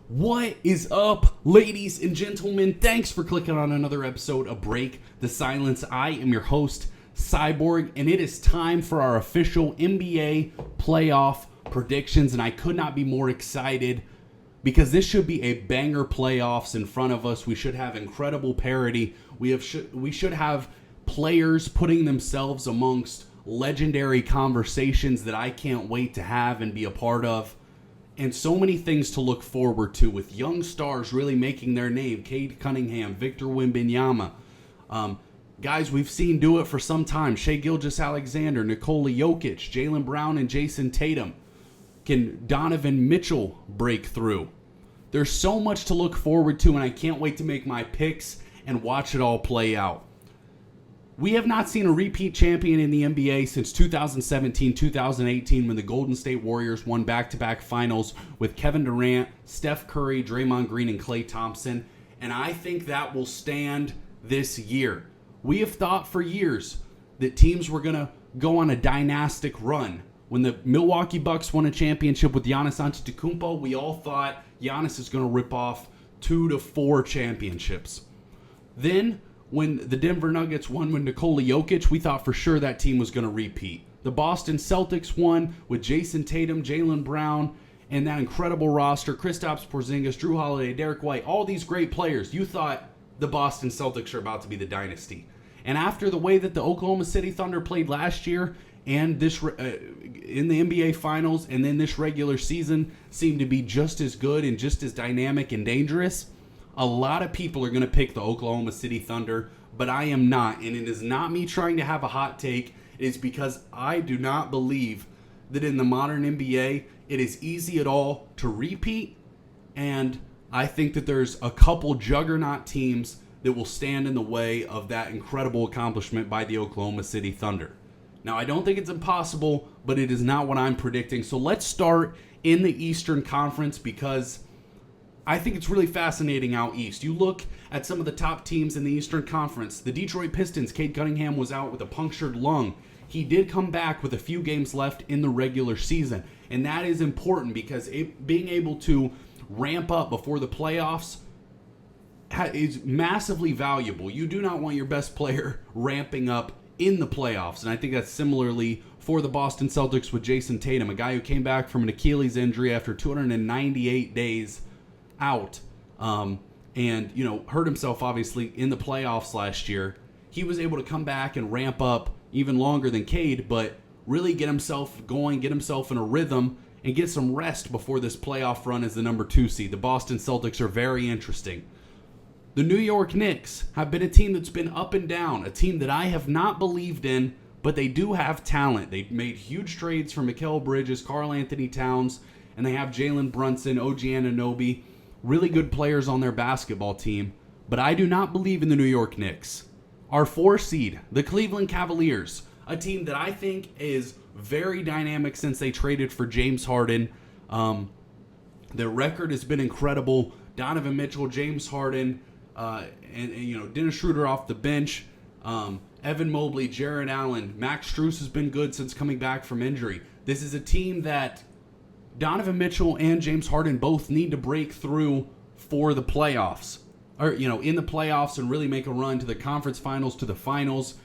What is up, ladies and gentlemen? Thanks for clicking on another episode of Break the Silence. I am your host, Cyborg, and it is time for our official NBA playoff predictions, and I could not be more excited because this should be a banger playoffs in front of us. We should have incredible parity. We should have players putting themselves amongst legendary conversations that I can't wait to have and be a part of. And so many things to look forward to with young stars really making their name. Cade Cunningham, Victor Wembanyama. Guys we've seen do it for some time. Shai Gilgeous-Alexander, Nikola Jokic, Jaylen Brown, and Jayson Tatum. Can Donovan Mitchell break through? There's so much to look forward to, and I can't wait to make my picks and watch it all play out. We have not seen a repeat champion in the NBA since 2017-2018 when the Golden State Warriors won back-to-back finals with Kevin Durant, Steph Curry, Draymond Green, and Klay Thompson. And I think that will stand this year. We have thought for years that teams were going to go on a dynastic run. When the Milwaukee Bucks won a championship with Giannis Antetokounmpo, we all thought Giannis is going to rip off 2 to 4 championships. Then, when the Denver Nuggets won with Nikola Jokic, we thought for sure that team was going to repeat. The Boston Celtics won with Jayson Tatum, Jaylen Brown, and that incredible roster, Kristaps Porzingis, Drew Holiday, Derek White, all these great players. You thought the Boston Celtics are about to be the dynasty. And after the way that the Oklahoma City Thunder played last year and this in the NBA Finals and then this regular season seemed to be just as good and just as dynamic and dangerous, a lot of people are going to pick the Oklahoma City Thunder, but I am not. And it is not me trying to have a hot take. It is because I do not believe that in the modern NBA, it is easy at all to repeat. And I think that there's a couple juggernaut teams that will stand in the way of that incredible accomplishment by the Oklahoma City Thunder. Now, I don't think it's impossible, but it is not what I'm predicting. So let's start in the Eastern Conference because I think it's really fascinating out east. You look at some of the top teams in the Eastern Conference. The Detroit Pistons, Cade Cunningham was out with a punctured lung. He did come back with a few games left in the regular season. And that is important because being able to ramp up before the playoffs is massively valuable. You do not want your best player ramping up in the playoffs. And I think that's similarly for the Boston Celtics with Jayson Tatum, a guy who came back from an Achilles injury after 298 days out and hurt himself obviously in the playoffs last year. He was able to come back and ramp up even longer than Cade, but really get himself going, get himself in a rhythm, and get some rest before this playoff run as the number 2 seed. The Boston Celtics are very interesting. The New York Knicks have been a team that's been up and down, a team that I have not believed in, but they do have talent. They made huge trades for Mikal Bridges, Karl Anthony Towns, and they have Jalen Brunson, OG Anunoby, really good players on their basketball team, but I do not believe in the New York Knicks. Our 4 seed, the Cleveland Cavaliers, a team that I think is very dynamic since they traded for James Harden. Their record has been incredible. Donovan Mitchell, James Harden, and Dennis Schroeder off the bench. Evan Mobley, Jarrett Allen, Max Strus has been good since coming back from injury. This is a team that Donovan Mitchell and James Harden both need to break through for the playoffs. Or, in the playoffs and really make a run to the conference finals, to the finals.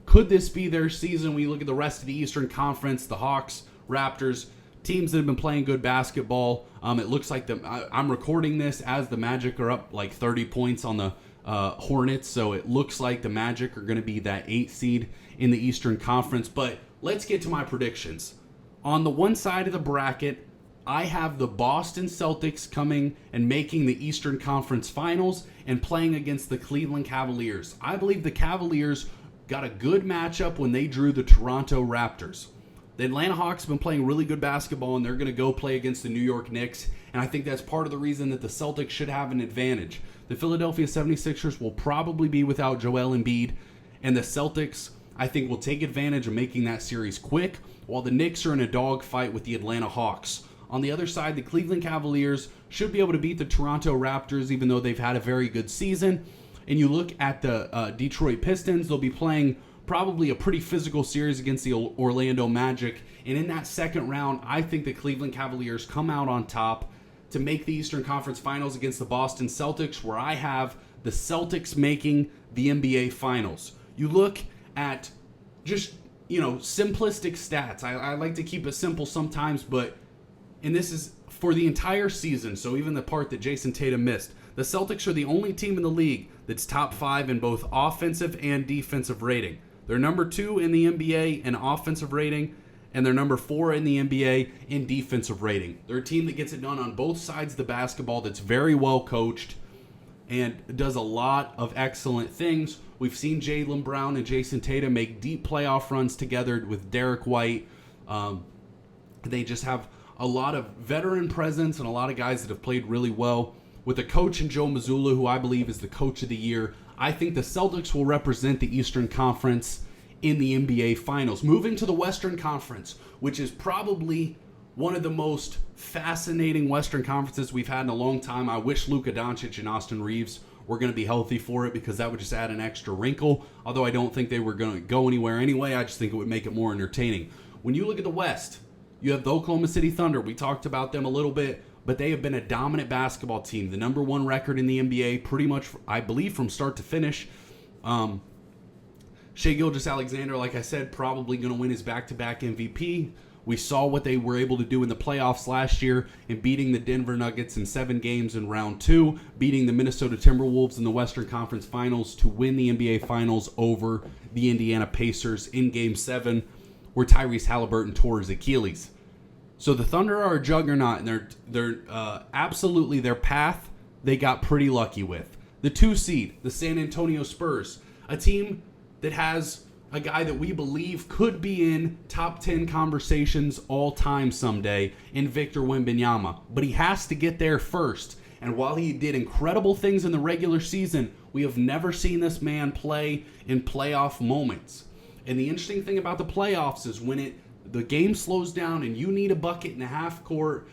Could this be their season? We look at the rest of the Eastern Conference, the Hawks, Raptors, teams that have been playing good basketball. It looks like I'm recording this as the Magic are up like 30 points on the Hornets, so it looks like the Magic are going to be that 8th seed in the Eastern Conference. But let's get to my predictions. On the one side of the bracket, I have the Boston Celtics coming and making the Eastern Conference Finals and playing against the Cleveland Cavaliers. I believe the Cavaliers got a good matchup when they drew the Toronto Raptors. The Atlanta Hawks have been playing really good basketball, and they're going to go play against the New York Knicks, and I think that's part of the reason that the Celtics should have an advantage. The Philadelphia 76ers will probably be without Joel Embiid, and the Celtics, I think, will take advantage of making that series quick, while the Knicks are in a dogfight with the Atlanta Hawks. On the other side, the Cleveland Cavaliers should be able to beat the Toronto Raptors, even though they've had a very good season. And you look at the Detroit Pistons, they'll be playing probably a pretty physical series against the Orlando Magic. And in that second round, I think the Cleveland Cavaliers come out on top. to make the Eastern Conference Finals against the Boston Celtics, where I have the Celtics making the NBA Finals. You look at just, simplistic stats. I like to keep it simple sometimes, and this is for the entire season, so even the part that Jayson Tatum missed. The Celtics are the only team in the league that's top 5 in both offensive and defensive rating. They're number 2 in the NBA in offensive rating, and they're number 4 in the NBA in defensive rating. They're a team that gets it done on both sides of the basketball, that's very well coached and does a lot of excellent things. We've seen Jaylen Brown and Jayson Tatum make deep playoff runs together with Derek White. They just have a lot of veteran presence and a lot of guys that have played really well. With a coach in Joe Mazzulla, who I believe is the coach of the year, I think the Celtics will represent the Eastern Conference in the NBA Finals. Moving to the Western Conference, which is probably one of the most fascinating Western Conferences we've had in a long time. I wish Luka Doncic and Austin Reeves were going to be healthy for it, because that would just add an extra wrinkle. Although I don't think they were going to go anywhere anyway. I just think it would make it more entertaining. When you look at the West, you have the Oklahoma City Thunder. We talked about them a little bit, but they have been a dominant basketball team. The number 1 record in the NBA, pretty much, I believe, from start to finish. Shai Gilgeous-Alexander, like I said, probably going to win his back-to-back MVP. We saw what they were able to do in the playoffs last year in beating the Denver Nuggets in 7 games in round 2, beating the Minnesota Timberwolves in the Western Conference Finals to win the NBA Finals over the Indiana Pacers in Game 7, where Tyrese Halliburton tore his Achilles. So the Thunder are a juggernaut, and they're absolutely, their path they got pretty lucky with. The 2 seed, the San Antonio Spurs, a team that has a guy that we believe could be in top 10 conversations all time someday in Victor Wembanyama. But he has to get there first. And while he did incredible things in the regular season, we have never seen this man play in playoff moments. And the interesting thing about the playoffs is when the game slows down and you need a bucket in a half court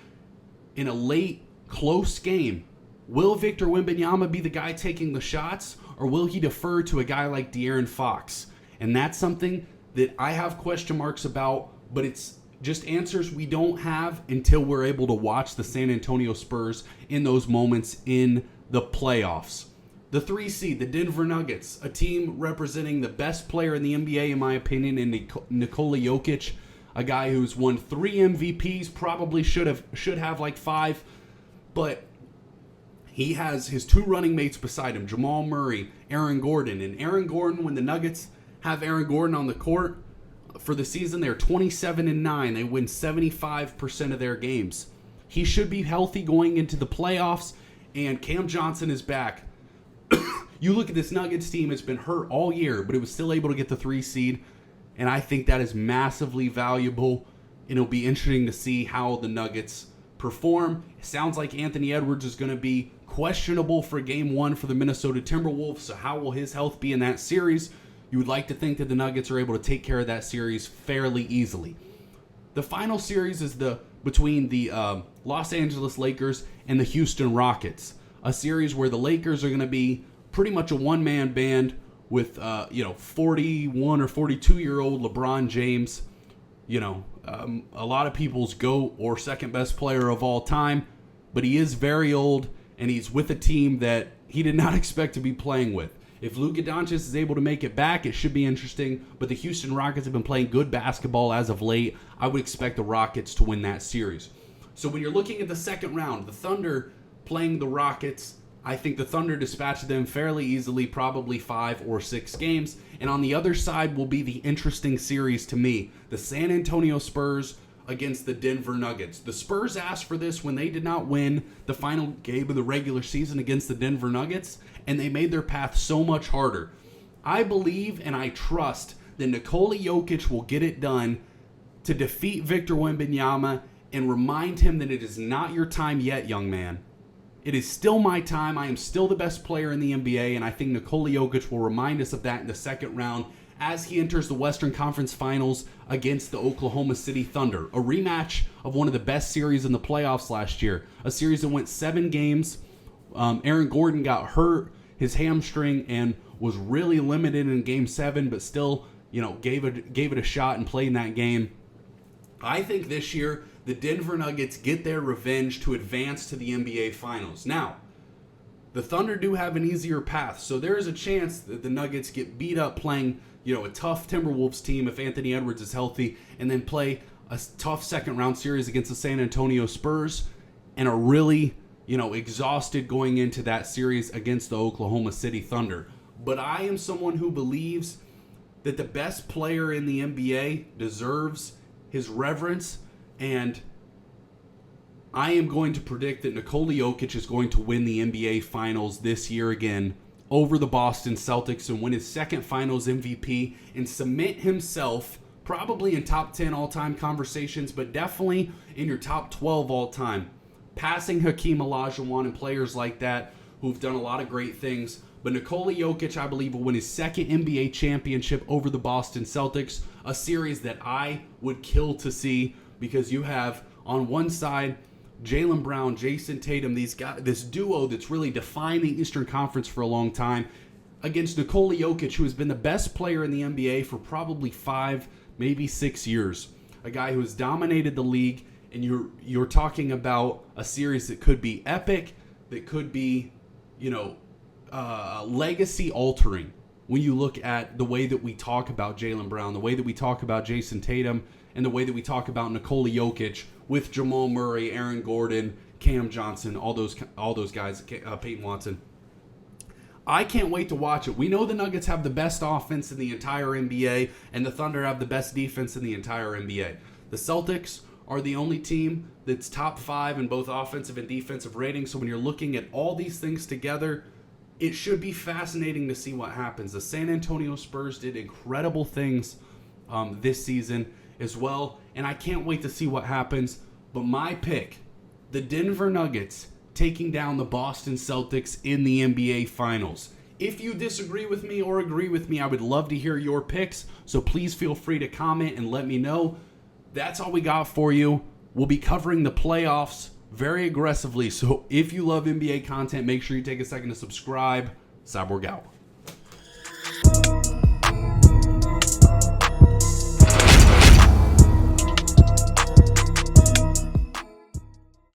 in a late, close game, will Victor Wembanyama be the guy taking the shots, or will he defer to a guy like De'Aaron Fox? And that's something that I have question marks about, but it's just answers we don't have until we're able to watch the San Antonio Spurs in those moments in the playoffs. The 3 seed, the Denver Nuggets, a team representing the best player in the NBA, in my opinion, in Nikola Jokic, a guy who's won 3 MVPs, probably should have like 5, but he has his 2 running mates beside him, Jamal Murray, Aaron Gordon. And Aaron Gordon, when the Nuggets have Aaron Gordon on the court for the season, they're 27-9. They win 75% of their games. He should be healthy going into the playoffs, and Cam Johnson is back. You look at this Nuggets team, it's been hurt all year, but it was still able to get the 3 seed, and I think that is massively valuable. It'll be interesting to see how the Nuggets perform. It sounds like Anthony Edwards is going to be questionable for Game 1 for the Minnesota Timberwolves, so how will his health be in that series? You would like to think that the Nuggets are able to take care of that series fairly easily. The final series is between the Los Angeles Lakers and the Houston Rockets, a series where the Lakers are going to be pretty much a one-man band with 41 or 42-year-old LeBron James, a lot of people's GOAT or second best player of all time, but he is very old, and he's with a team that he did not expect to be playing with. If Luka Doncic is able to make it back, it should be interesting, but the Houston Rockets have been playing good basketball as of late. I would expect the Rockets to win that series. So when you're looking at the second round, the Thunder playing the Rockets, I think the Thunder dispatched them fairly easily, probably 5 or 6 games. And on the other side will be the interesting series to me, the San Antonio Spurs against the Denver Nuggets. The Spurs asked for this when they did not win the final game of the regular season against the Denver Nuggets, and they made their path so much harder. I believe and I trust that Nikola Jokic will get it done to defeat Victor Wembanyama and remind him that it is not your time yet, young man. It is still my time. I am still the best player in the NBA, and I think Nikola Jokic will remind us of that in the second round as he enters the Western Conference Finals against the Oklahoma City Thunder. A rematch of one of the best series in the playoffs last year. A series that went 7 games. Aaron Gordon got hurt, his hamstring, and was really limited in Game 7, but still, gave it a shot and played in that game. I think this year the Denver Nuggets get their revenge to advance to the NBA Finals. Now, the Thunder do have an easier path, so there is a chance that the Nuggets get beat up playing, a tough Timberwolves team if Anthony Edwards is healthy, and then play a tough second-round series against the San Antonio Spurs, and are really, exhausted going into that series against the Oklahoma City Thunder. But I am someone who believes that the best player in the NBA deserves his reverence, and I am going to predict that Nikola Jokic is going to win the NBA Finals this year again over the Boston Celtics and win his second Finals MVP and cement himself probably in top 10 all-time conversations, but definitely in your top 12 all-time. Passing Hakeem Olajuwon and players like that who've done a lot of great things. But Nikola Jokic, I believe, will win his second NBA championship over the Boston Celtics, a series that I would kill to see because you have on one side Jaylen Brown, Jayson Tatum, these guys, this duo that's really defined the Eastern Conference for a long time, against Nikola Jokic, who has been the best player in the NBA for probably 5, maybe 6 years. A guy who has dominated the league, and you're talking about a series that could be epic, that could be, legacy altering when you look at the way that we talk about Jaylen Brown, the way that we talk about Jayson Tatum, and the way that we talk about Nikola Jokic with Jamal Murray, Aaron Gordon, Cam Johnson, all those guys, Peyton Watson. I can't wait to watch it. We know the Nuggets have the best offense in the entire NBA, and the Thunder have the best defense in the entire NBA. The Celtics are the only team that's top 5 in both offensive and defensive ratings. So when you're looking at all these things together, it should be fascinating to see what happens. The San Antonio Spurs did incredible things this season as well, and I can't wait to see what happens. But my pick, the Denver Nuggets taking down the Boston Celtics in the NBA Finals. If you disagree with me or agree with me, I would love to hear your picks, so please feel free to comment and let me know. That's all we got for you. We'll be covering the playoffs very aggressively, so if you love NBA content, make sure you take a second to subscribe. Cyborg out.